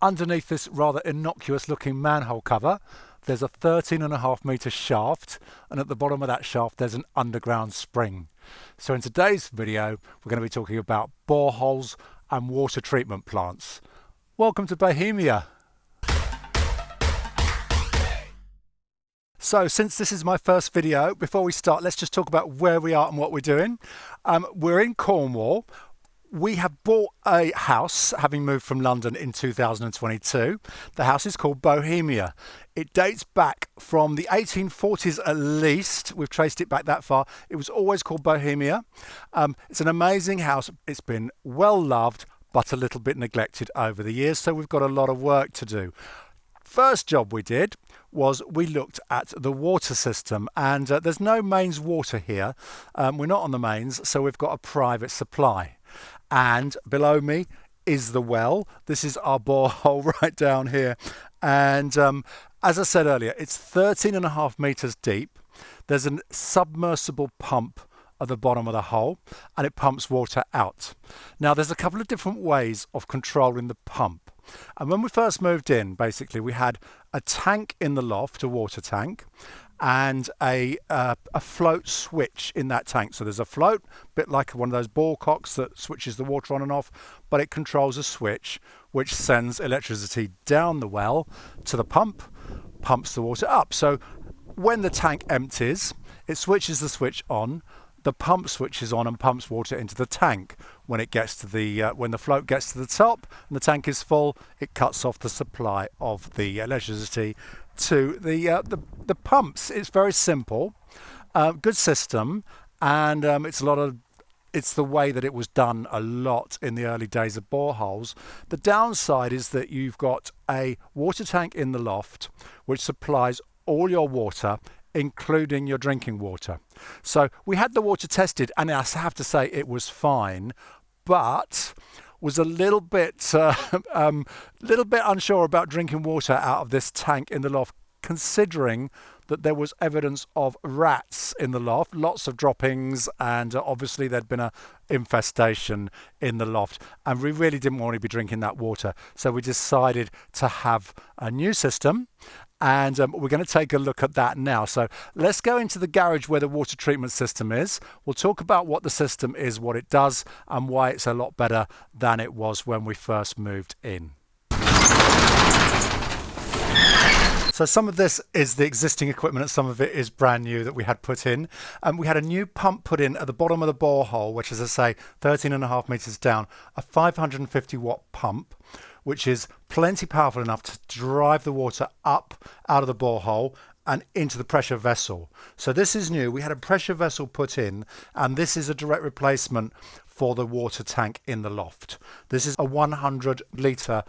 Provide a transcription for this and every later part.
underneath this rather innocuous looking manhole cover, there's a 13.5 metre shaft, and at the bottom of that shaft there's an underground spring. So in today's video we're going to be talking about boreholes and water treatment plants. Welcome to Bohemia. So since this is my first video, before we start, let's just talk about where we are and what we're doing. We're in Cornwall. We have bought a house, having moved from London in 2022. The house is called Bohemia. It dates back from the 1840s at least. We've traced it back that far. It was always called Bohemia. It's an amazing house. It's been well loved, but a little bit neglected over the years, so we've got a lot of work to do. First job we did was we looked at the water system, and there's no mains water here. We're not on the mains, so we've got a private supply. And below me is the well. This is our borehole right down here. And as I said earlier, it's 13.5 meters deep. There's a submersible pump at the bottom of the hole, and it pumps water out. Now, there's a couple of different ways of controlling the pump. And when we first moved in, basically, we had a tank in the loft, a water tank, and a float switch in that tank. So there's a float, a bit like one of those ball cocks that switches the water on and off, but it controls a switch which sends electricity down the well to the pump, pumps the water up. So when the tank empties, it switches the switch on, the pump switches on and pumps water into the tank. When it gets to when the float gets to the top and the tank is full, it cuts off the supply of the electricity to the pumps. It's very simple, good system, and it's the way that it was done a lot in the early days of boreholes. The downside is that you've got a water tank in the loft which supplies all your water, including your drinking water. So we had the water tested, and I have to say it was fine, but was a little bit unsure about drinking water out of this tank in the loft, considering that there was evidence of rats in the loft, lots of droppings, and obviously there'd been a infestation in the loft, and we really didn't want to be drinking that water. So we decided to have a new system, and we're going to take a look at that now. So let's go into the garage where the water treatment system is. We'll talk about what the system is, what it does, and why it's a lot better than it was when we first moved in. So some of this is the existing equipment and some of it is brand new that we had put in. We had a new pump put in at the bottom of the borehole, which, as I say, 13.5 meters down, a 550 watt pump, which is plenty powerful enough to drive the water up out of the borehole and into the pressure vessel. So this is new. We had a pressure vessel put in, and this is a direct replacement for the water tank in the loft. This is a 100 litre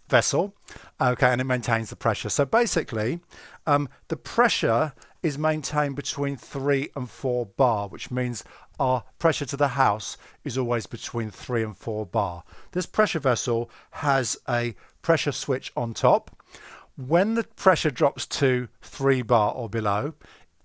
vessel, okay, and it maintains the pressure. So basically, the pressure is maintained between 3 and 4 bar, which means our pressure to the house is always between 3 and 4 bar. This pressure vessel has a pressure switch on top. When the pressure drops to 3 bar or below,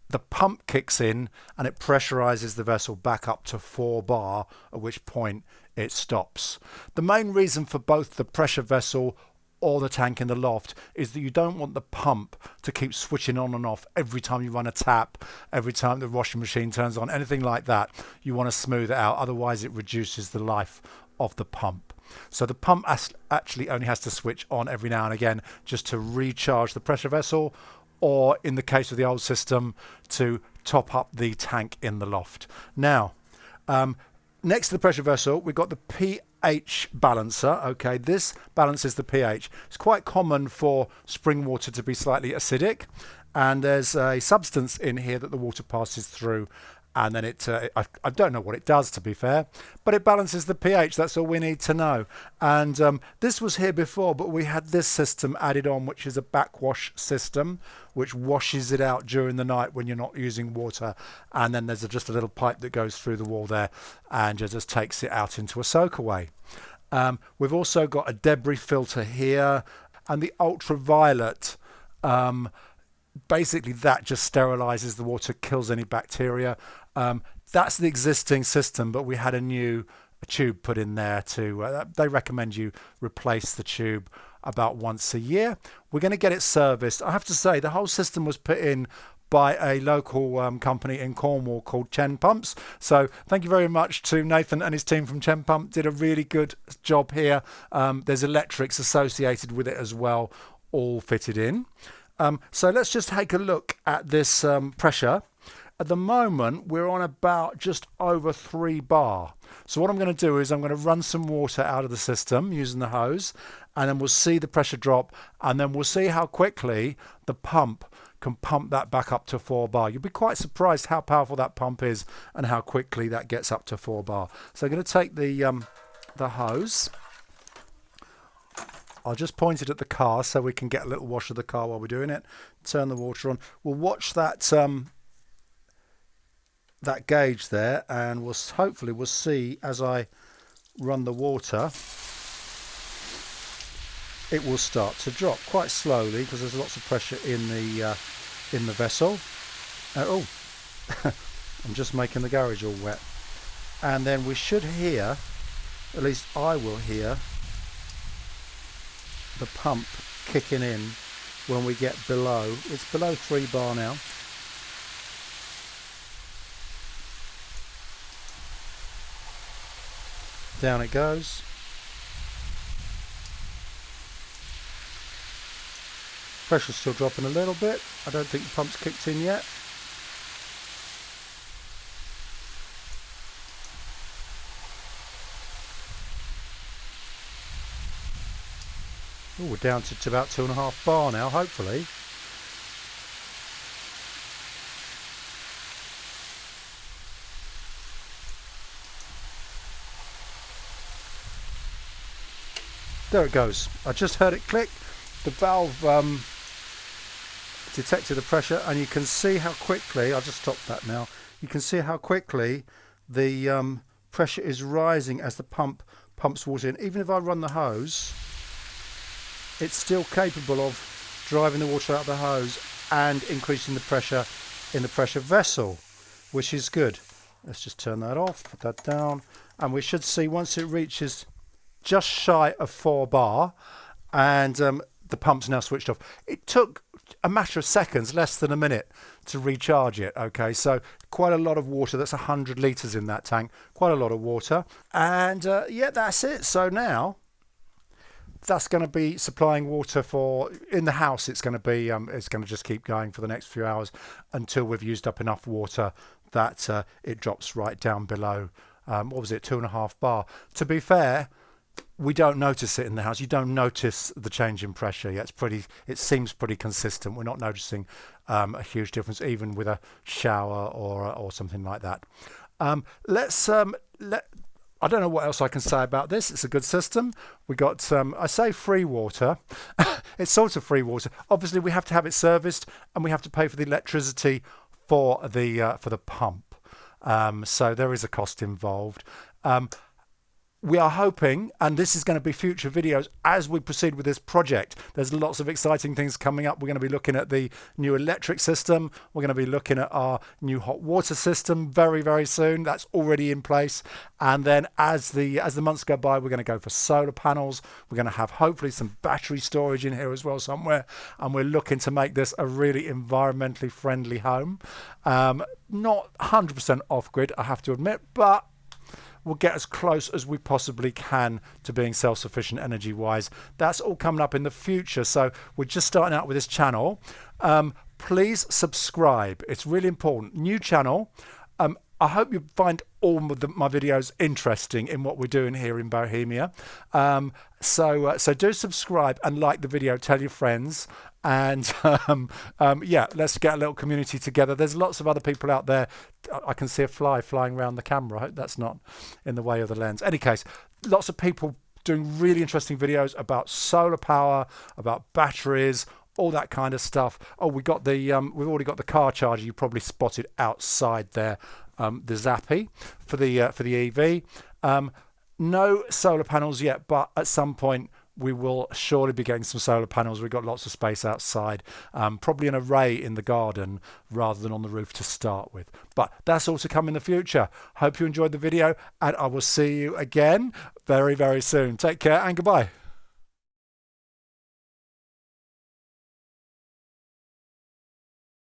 the pump kicks in and it pressurizes the vessel back up to 4 bar, at which point it stops. The main reason for both the pressure vessel or the tank in the loft is that you don't want the pump to keep switching on and off every time you run a tap, every time the washing machine turns on, anything like that. You want to smooth it out, otherwise it reduces the life of the pump. So the pump actually only has to switch on every now and again just to recharge the pressure vessel, or in the case of the old system, to top up the tank in the loft. Now, next to the pressure vessel, we've got the pH balancer. Okay, this balances the pH. It's quite common for spring water to be slightly acidic, and there's a substance in here that the water passes through, and then I don't know what it does, to be fair, but it balances the pH. That's all we need to know. And this was here before, but we had this system added on, which is a backwash system, which washes it out during the night when you're not using water, and then there's just a little pipe that goes through the wall there and just takes it out into a soakaway. We've also got a debris filter here, and the ultraviolet basically that just sterilizes the water, kills any bacteria. That's the existing system, but we had a new tube put in there to they recommend you replace the tube about once a year. We're going to get it serviced. I have to say, the whole system was put in by a local company in Cornwall called Chen Pumps. So thank you very much to Nathan and his team from Chen Pump. Did a really good job here. There's electrics associated with it as well, all fitted in. So let's just take a look at this pressure. At the moment, we're on about just over 3 bar. So what I'm going to do is I'm going to run some water out of the system using the hose, and then we'll see the pressure drop, and then we'll see how quickly the pump can pump that back up to 4 bar. You'll be quite surprised how powerful that pump is and how quickly that gets up to 4 bar. So I'm going to take the hose. I'll just point it at the car so we can get a little wash of the car while we're doing it. Turn the water on. We'll watch that that gauge there, and hopefully we'll see as I run the water, it will start to drop quite slowly because there's lots of pressure in the vessel. Oh, I'm just making the garage all wet. And then we should hear, at least I will hear, the pump kicking in when we get below. It's below 3 bar now. Down it goes. Pressure's still dropping a little bit. I don't think the pump's kicked in yet. Oh, we're down to about 2.5 bar now, hopefully. There it goes. I just heard it click. The valve detected the pressure, and you can see how quickly, I'll just stop that now, you can see how quickly the pressure is rising as the pump pumps water in. Even if I run the hose, it's still capable of driving the water out of the hose and increasing the pressure in the pressure vessel, which is good. Let's just turn that off, put that down, and we should see once it reaches just shy of 4 bar, and the pump's now switched off. It took a matter of seconds, less than a minute, to recharge it. Okay, so quite a lot of water. That's 100 litres in that tank. Quite a lot of water. And yeah, that's it. So now that's going to be supplying water for in the house. It's going to be it's going to just keep going for the next few hours until we've used up enough water that it drops right down below. What was it? 2.5 bar. To be fair, we don't notice it in the house. You don't notice the change in pressure. Yeah, it seems pretty consistent. We're not noticing a huge difference, even with a shower or something like that. I don't know what else I can say about this. It's a good system. We got I say free water. It's sort of free water. Obviously, we have to have it serviced, and we have to pay for the electricity for the pump. So there is a cost involved. We are hoping, and this is going to be future videos as we proceed with this project. There's lots of exciting things coming up. We're going to be looking at the new electric system. We're going to be looking at our new hot water system very, very soon. That's already in place. And then as the months go by, we're going to go for solar panels. We're going to have hopefully some battery storage in here as well somewhere. And we're looking to make this a really environmentally friendly home. Not 100% off-grid, I have to admit, but we'll get as close as we possibly can to being self-sufficient energy-wise. That's all coming up in the future. So we're just starting out with this channel. Please subscribe. It's really important. New channel. I hope you find all of my videos interesting in what we're doing here in Bohemia. So do subscribe and like the video. Tell your friends. And yeah, let's get a little community together. There's lots of other people out there. I can see a fly flying around the camera. I hope that's not in the way of the lens. Any case, lots of people doing really interesting videos about solar power, about batteries, all that kind of stuff. Oh, we've already got the car charger. You probably spotted outside there, the Zappy for the EV. No solar panels yet, but at some point we will surely be getting some solar panels. We've got lots of space outside, probably an array in the garden rather than on the roof to start with. But that's all to come in the future. Hope you enjoyed the video, and I will see you again very, very soon. Take care and goodbye.